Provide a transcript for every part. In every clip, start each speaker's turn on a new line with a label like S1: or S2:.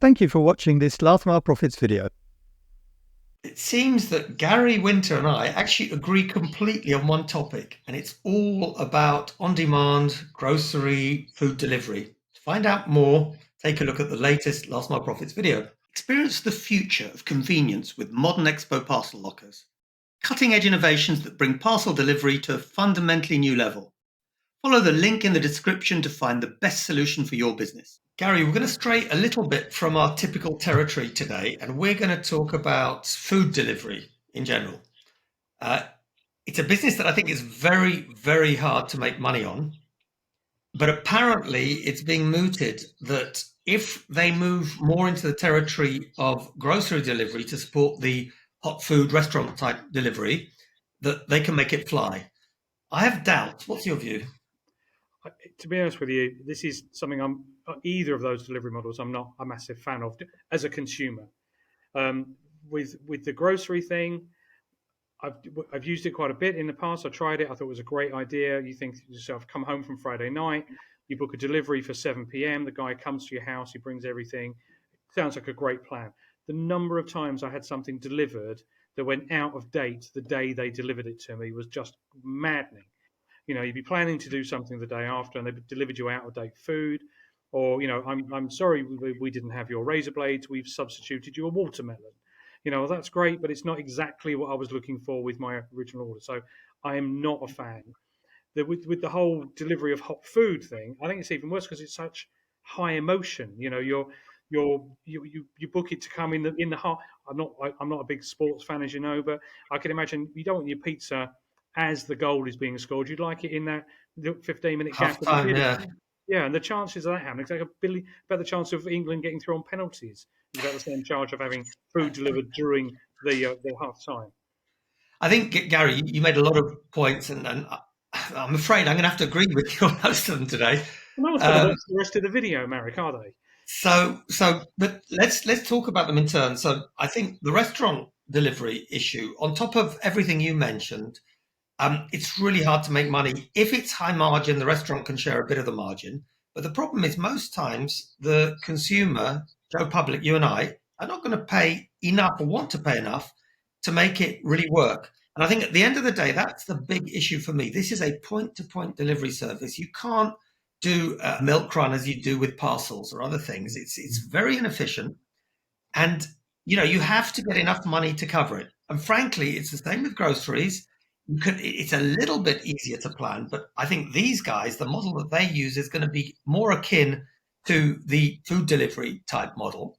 S1: Thank you for watching this Last Mile Profits video.
S2: It seems that Gary Winter and I actually agree completely on one topic, and it's all about on-demand grocery food delivery. To find out more, take a look at the latest Last Mile Profits video. Experience the future of convenience with modern Expo parcel lockers. Cutting-edge innovations that bring parcel delivery to a fundamentally new level. Follow the link in the description to find the best solution for your business. Gary, we're going to stray a little bit from our typical territory today, and we're going to talk about food delivery in general. It's a business that I think is very, very hard to make money on, but apparently it's being mooted that if they move more into the territory of grocery delivery to support the hot food restaurant type delivery, that they can make it fly. I have doubts. What's your view?
S3: To be honest with you, this is something either of those delivery models I'm not a massive fan of as a consumer. With the grocery thing, I've used it quite a bit in the past. I tried it. I thought it was a great idea. You think to yourself, come home from Friday night, you book a delivery for 7 p.m. The guy comes to your house, he brings everything. Sounds like a great plan. The number of times I had something delivered that went out of date the day they delivered it to me was just maddening. You know, you'd be planning to do something the day after, and they delivered you out of date food, or I'm sorry we didn't have your razor blades. We've substituted you a watermelon. You know, that's great, but it's not exactly what I was looking for with my original order. So I am not a fan. With the whole delivery of hot food thing, I think it's even worse because it's such high emotion. You know, you book it to come in the hot. I'm not a big sports fan, as you know, but I can imagine you don't want your pizza as the goal is being scored. You'd like it in that 15-minute gap.
S2: Half-time, yeah.
S3: Yeah, and the chances of that happening, it's like about the chance of England getting through on penalties. It's about the same charge of having food delivered during the half-time.
S2: I think, Gary, you made a lot of points, and I'm afraid I'm going to have to agree with you on most of them today.
S3: No one's going to watch the rest of the video, Marek, are they?
S2: But let's talk about them in turn. So I think the restaurant delivery issue, on top of everything you mentioned, it's really hard to make money. If it's high margin, the restaurant can share a bit of the margin. But the problem is most times the consumer, Joe Public, you and I, are not going to pay enough or want to pay enough to make it really work. And I think at the end of the day, that's the big issue for me. This is a point-to-point delivery service. You can't do a milk run as you do with parcels or other things. It's very inefficient. And, you have to get enough money to cover it. And frankly, it's the same with groceries. It's a little bit easier to plan, but I think these guys, the model that they use is going to be more akin to the food delivery type model.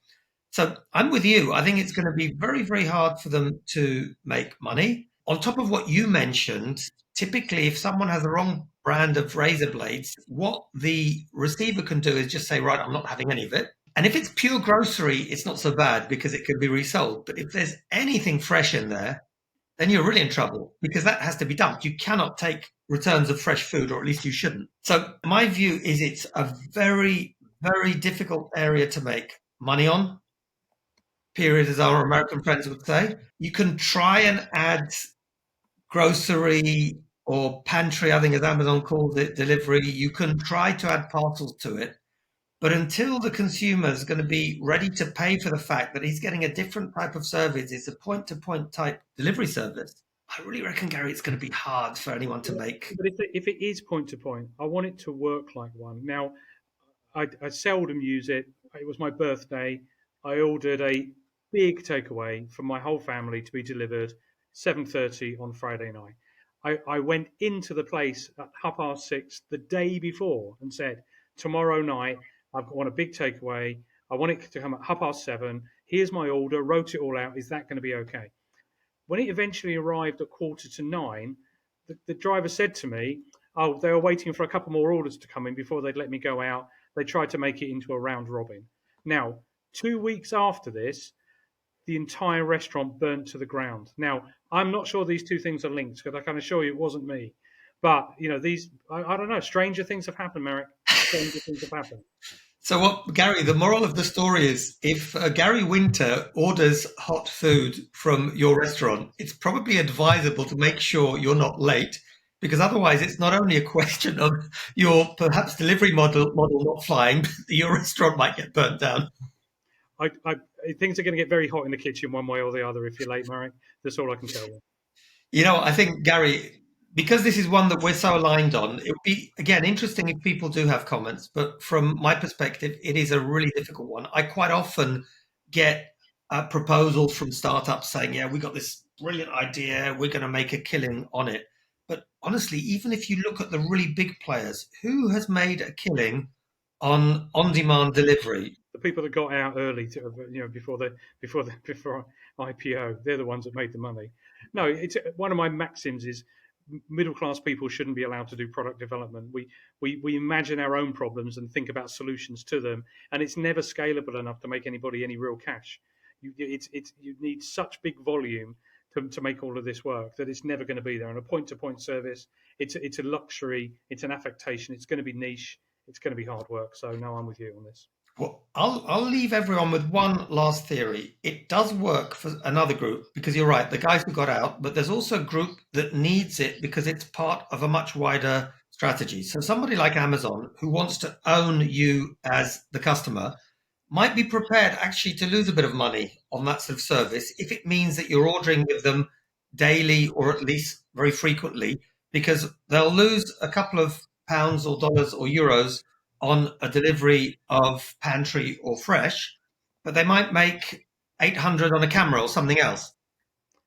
S2: So I'm with you. I think it's going to be very, very hard for them to make money. On top of what you mentioned, typically if someone has the wrong brand of razor blades, what the receiver can do is just say, right, I'm not having any of it. And if it's pure grocery, it's not so bad because it can be resold. But if there's anything fresh in there, then you're really in trouble because that has to be dumped. You cannot take returns of fresh food, or at least you shouldn't. So my view is it's a very, very difficult area to make money on, period, as our American friends would say. You can try and add grocery or pantry, I think as Amazon calls it, delivery. You can try to add parcels to it. But until the consumer is going to be ready to pay for the fact that he's getting a different type of service, it's a point-to-point type delivery service, I really reckon, Gary, it's going to be hard for anyone to make.
S3: But if it is point-to-point, I want it to work like one. Now, I seldom use it. It was my birthday. I ordered a big takeaway for my whole family to be delivered 7:30 on Friday night. I went into the place at 6:30 the day before and said, tomorrow night, I want a big takeaway. I want it to come at 7:30. Here's my order. Wrote it all out. Is that going to be okay? When it eventually arrived at 9:15, the driver said to me, "Oh, they were waiting for a couple more orders to come in before they'd let me go out. They tried to make it into a round robin." Now, 2 weeks after this, the entire restaurant burnt to the ground. Now, I'm not sure these two things are linked because I can assure you it wasn't me. But, I don't know. Stranger things have happened, Marek. Stranger things have happened.
S2: So Gary, the moral of the story is if Gary Winter orders hot food from your restaurant, it's probably advisable to make sure you're not late, because otherwise it's not only a question of your perhaps delivery model not flying, but your restaurant might get burnt down.
S3: things are going to get very hot in the kitchen one way or the other if you're late, Marek. That's all I can tell you.
S2: You know, I think, Gary, because this is one that we're so aligned on, it would be, again, interesting if people do have comments. But from my perspective, it is a really difficult one. I quite often get proposals from startups saying, yeah, we got this brilliant idea, we're going to make a killing on it. But honestly, even if you look at the really big players, who has made a killing on on-demand delivery?
S3: The people that got out early, before IPO, they're the ones that made the money. No, it's one of my maxims is middle class people shouldn't be allowed to do product development. We imagine our own problems and think about solutions to them, and it's never scalable enough to make anybody any real cash. You need such big volume to make all of this work that it's never going to be there. And a point-to-point service, it's a luxury, it's an affectation, it's going to be niche, it's going to be hard work. So no, I'm with you on this.
S2: Well, I'll leave everyone with one last theory. It does work for another group because you're right, the guys who got out, but there's also a group that needs it because it's part of a much wider strategy. So somebody like Amazon who wants to own you as the customer might be prepared actually to lose a bit of money on that sort of service if it means that you're ordering with them daily or at least very frequently, because they'll lose a couple of pounds or dollars or euros on a delivery of pantry or fresh, but they might make 800 on a camera or something else.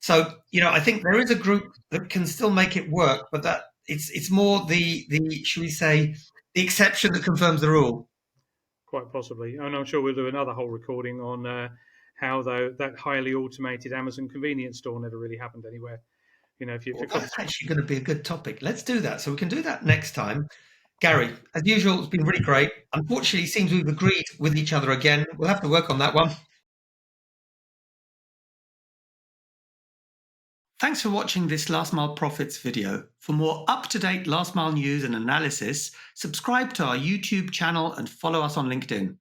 S2: So, I think there is a group that can still make it work, but that it's more the should we say, the exception that confirms the rule.
S3: Quite possibly. And I'm sure we'll do another whole recording on how that highly automated Amazon convenience store never really happened anywhere.
S2: That's actually going to be a good topic. Let's do that. So we can do that next time. Gary, as usual, it's been really great. Unfortunately, it seems we've agreed with each other again. We'll have to work on that one. Thanks for watching this Last Mile Profits video. For more up-to-date last mile news and analysis, subscribe to our YouTube channel and follow us on LinkedIn.